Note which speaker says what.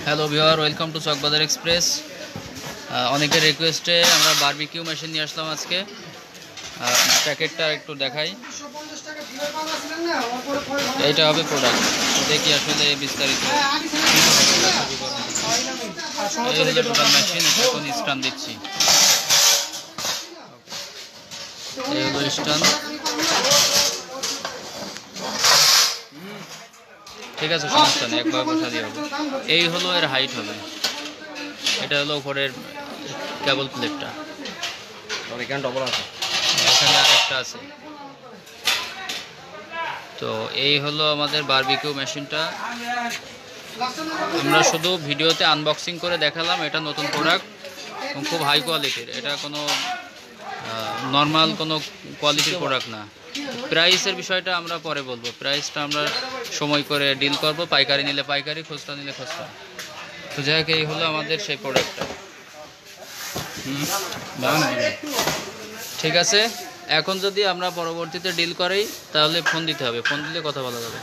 Speaker 1: Hello viewer, welcome to Chawkbazar express. অনেকের রিকোয়েস্টে আমরা বারবিকিউ মেশিন নিয়ে আসলাম আজকে। প্যাকেটটা একটু দেখাই। এইটা হবে প্রোডাক্ট, দেখি আসলে বিস্তারিত। এই হলো টোটাল মেশিন, এখন স্টান দিচ্ছি। এই হলো স্টান, ঠিক আছে, সমস্যা নেই, একবার বসালেই হবে। এই হলো এর হাইট হবে, এটা হলো উপরের কেবল প্লেটটা,
Speaker 2: এখানে ডবল আছে,
Speaker 1: এখানে আরেকটা আছে। তো এই হলো আমাদের বারবিকিউ মেশিনটা। আমরা শুধু ভিডিওতে আনবক্সিং করে দেখালাম, এটা নতুন প্রোডাক্ট এবং খুব হাই কোয়ালিটির। এটা কোনো নর্মাল কোনো কোয়ালিটির প্রোডাক্ট না। প্রাইসের বিষয়টা আমরা পরে বলবো, প্রাইসটা আমরা সময় করে ডিল করব। পাইকারি নিলে পাইকারি, খুচরা নিলে খুচরা। তো যাই হোক, এই হলো আমাদের সেই প্রোডাক্টটা। ঠিক আছে, এখন যদি আমরা পরবর্তীতে ডিল করি তাহলে ফোন দিতে হবে, ফোন দিলে কথা বলা যাবে।